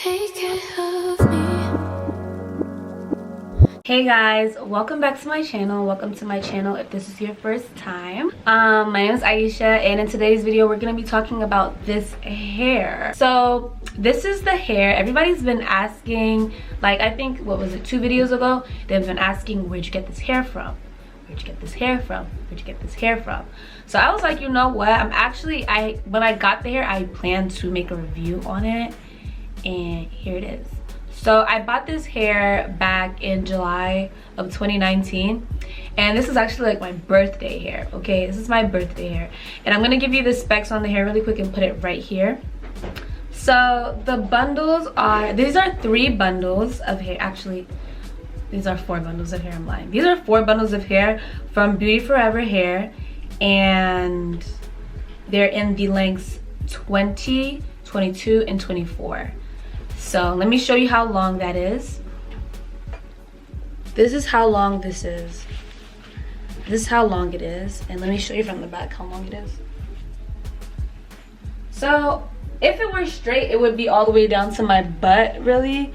Take care of me. Hey guys, welcome back to my channel. Welcome to my channel if this is your first time. My name is Aisha, and in today's video we're going to be talking about this hair. So this is the hair. Everybody's been asking, like, I think, what was it, 2 videos ago, they've been asking, where'd you get this hair from? Where'd you get this hair from? Where'd you get this hair from? So I was like, you know what, when I got the hair, I planned to make a review on it, and here it is. So I bought this hair back in July of 2019, and this is actually like my birthday hair. Okay, this is my birthday hair, and I'm gonna give you the specs on the hair really quick and put it right here. So the bundles are, these are 3 bundles of hair. Actually, these are 4 bundles of hair. I'm lying. These are 4 bundles of hair from Beauty Forever Hair, and they're in the lengths 20, 22, and 24. So let me show you how long that is. This is how long this is. This is how long it is. And let me show you from the back how long it is. So if it were straight, it would be all the way down to my butt, really.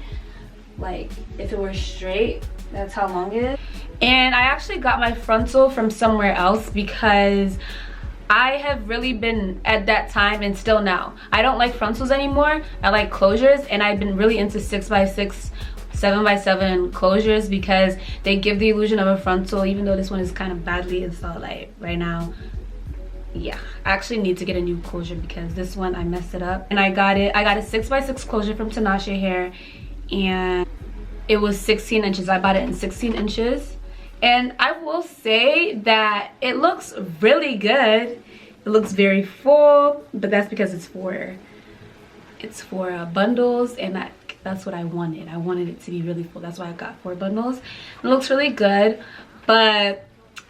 Like, if it were straight, that's how long it is. And I actually got my frontal from somewhere else because I have really been, at that time and still now, I don't like frontals anymore. I like closures, and I've been really into 6x6, 7x7 closures because they give the illusion of a frontal, even though this one is kind of badly installed. Like right now, yeah, I actually need to get a new closure because this one I messed it up. And I got a 6x6 closure from Tinashe Hair, and it was 16 inches. I bought it in 16 inches. And I will say that it looks really good. It looks very full, but that's because it's for bundles, and that's what I wanted. I wanted it to be really full. That's why I got 4 bundles. It looks really good. But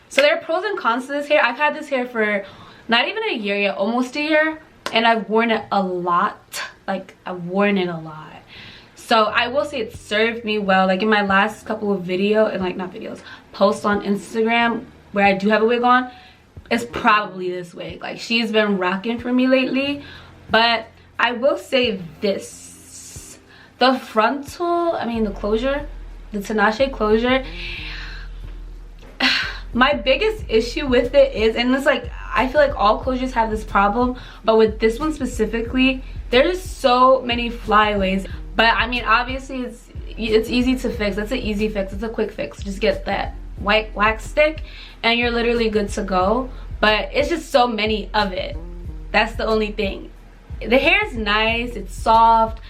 so there are pros and cons to this hair. I've had this hair for not even a year yet, almost a year, and I've worn it a lot. Like, I've worn it a lot. So I will say it served me well. Like in my last couple of posts on Instagram where I do have a wig on, it's probably this wig. Like, she's been rocking for me lately. But I will say this, the frontal, the closure, the Tinashe closure, my biggest issue with it is, and it's like, I feel like all closures have this problem, but with this one specifically, there's so many flyaways. But obviously it's easy to fix. That's an easy fix. It's a quick fix. Just get that white wax stick and you're literally good to go. But it's just so many of it. That's the only thing. The hair is nice. It's soft,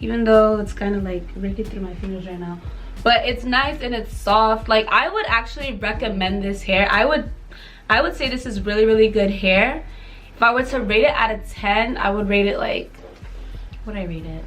even though it's kind of like raking through my fingers right now. But it's nice and it's soft. Like, I would actually recommend this hair. I would say this is really, really good hair. If I were to rate it out of 10, I would rate it like, what would I rate it?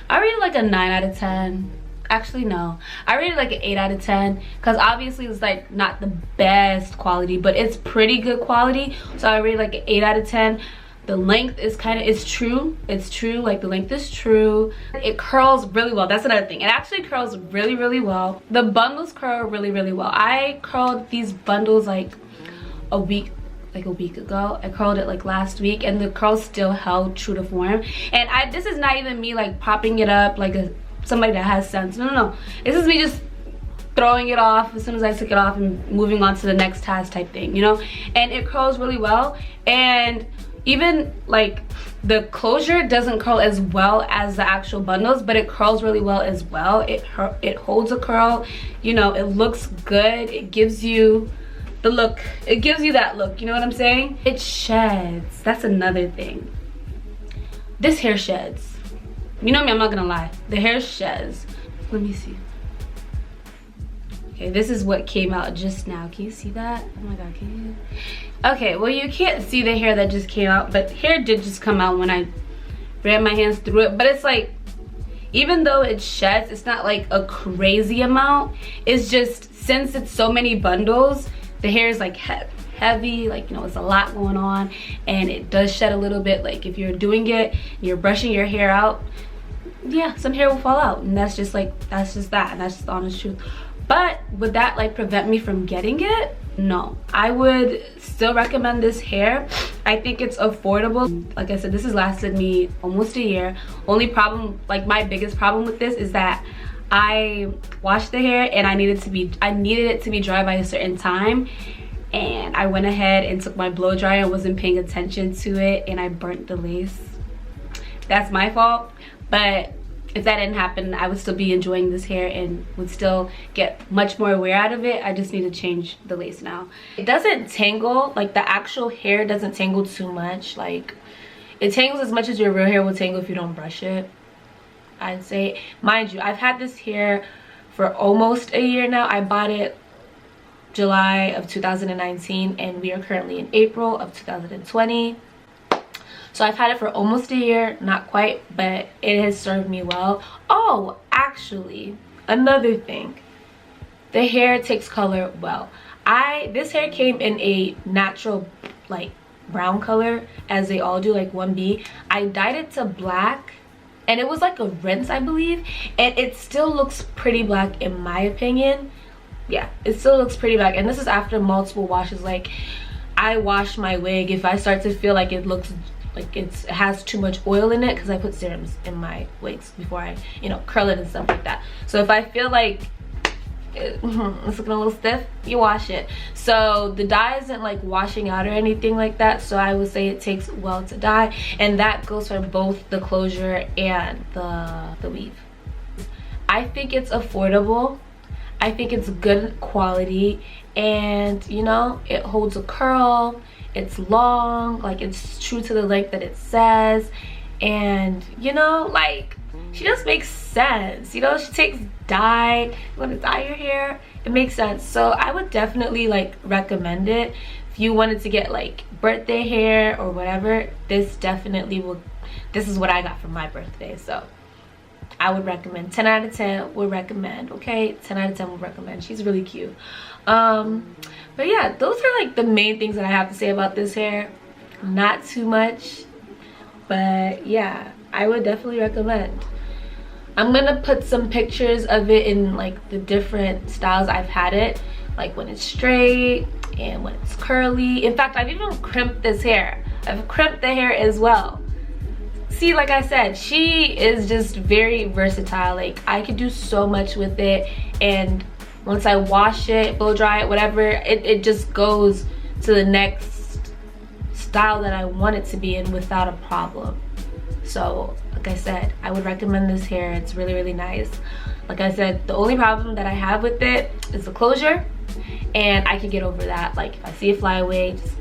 I rate it like a 9 out of 10. Actually, no. I rate it like an 8 out of 10 because obviously it's like not the best quality, but it's pretty good quality. So I rate it like an 8 out of 10. The length is it's true. It's true. Like, the length is true. It curls really well. That's another thing. It actually curls really, really well. The bundles curl really, really well. I curled these bundles like a week ago. I curled it like last week, and the curls still held true to form. And this is not even me like popping it up like somebody that has sense. No. This is me just throwing it off as soon as I took it off and moving on to the next task type thing, you know? And it curls really well. And even like the closure doesn't curl as well as the actual bundles, but it curls really well as well. It holds a curl, you know. It looks good. It gives you the look. It gives you that look, you know what I'm saying? It sheds. That's another thing. This hair sheds. You know me, I'm not gonna lie. The hair sheds. Let me see. Okay, this is what came out just now. Can you see that? Oh my god, can you? Okay, well, you can't see the hair that just came out, but hair did just come out when I ran my hands through it. But it's like, even though it sheds, it's not like a crazy amount. It's just, since it's so many bundles, the hair is like heavy, like, you know, it's a lot going on, and it does shed a little bit. Like, if you're doing it, you're brushing your hair out, yeah, some hair will fall out, and that's just that, and that's just the honest truth. But would that like prevent me from getting it? No, I would still recommend this hair. I think it's affordable. Like I said, this has lasted me almost a year. Only problem, like my biggest problem with this is that I washed the hair and I needed it to be dry by a certain time, and I went ahead and took my blow dryer and wasn't paying attention to it, and I burnt the lace. That's my fault. But if that didn't happen, I would still be enjoying this hair and would still get much more wear out of it. I just need to change the lace now. It doesn't tangle, like the actual hair doesn't tangle too much. Like it tangles as much as your real hair will tangle if you don't brush it, I'd say. Mind you, I've had this hair for almost a year now. I bought it July of 2019 and we are currently in April of 2020. So I've had it for almost a year, not quite, but it has served me well. Oh, actually, another thing. The hair takes color well. This hair came in a natural like brown color, as they all do, like 1B. I dyed it to black and it was like a rinse, I believe, and it still looks pretty black in my opinion. Yeah, it still looks pretty black, and this is after multiple washes. Like I wash my wig if I start to feel like it looks like it has too much oil in it, because I put serums in my wigs before I, you know, curl it and stuff like that. So if I feel like it's looking a little stiff, you wash it. So the dye isn't like washing out or anything like that, so I would say it takes well to dye, and that goes for both the closure and the weave. I think it's affordable. I think it's good quality, and you know, it holds a curl. It's long, like it's true to the length that it says, and you know, like she just makes sense. You know, she takes dye. You want to dye your hair, it makes sense. So I would definitely like recommend it if you wanted to get like birthday hair or whatever. This definitely will. This is what I got for my birthday, so I would recommend. 10 out of 10 would recommend. Okay, 10 out of 10 would recommend. She's really cute. But yeah, those are like the main things that I have to say about this hair. Not too much, but yeah, I would definitely recommend. I'm gonna put some pictures of it in like the different styles I've had it, like when it's straight and when it's curly. In fact, I've even crimped this hair. I've crimped the hair as well. See, like I said, she is just very versatile. Like I could do so much with it, and once I wash it, blow dry it, whatever, it just goes to the next style that I want it to be in without a problem. So like I said, I would recommend this hair. It's really, really nice. Like I said, the only problem that I have with it is the closure, and I can get over that. Like if I see it fly away, just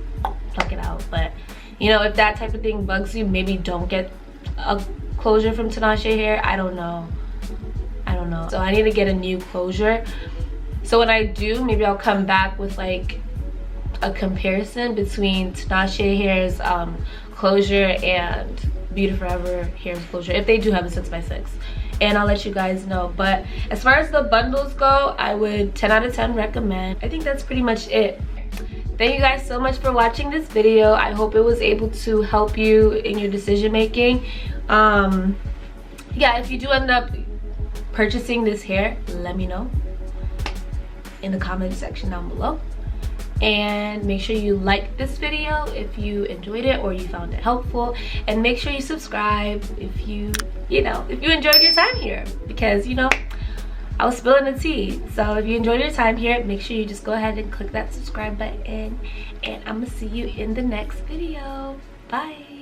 pluck it out. But you know, if that type of thing bugs you, maybe don't get a closure from Tinashe hair. I don't know. So I need to get a new closure. So when I do, maybe I'll come back with like a comparison between Tinashe hair's closure and Beauty Forever hair's closure, if they do have a 6x6, and I'll let you guys know. But as far as the bundles go, I would 10 out of 10 recommend. I think that's pretty much it. Thank you guys so much for watching this video. I hope it was able to help you in your decision making. Yeah, if you do end up purchasing this hair, let me know in the comment section down below, and make sure you like this video if you enjoyed it or you found it helpful, and make sure you subscribe if you enjoyed your time here, because you know, I was spilling the tea. So if you enjoyed your time here, make sure you just go ahead and click that subscribe button, and I'm gonna see you in the next video. Bye.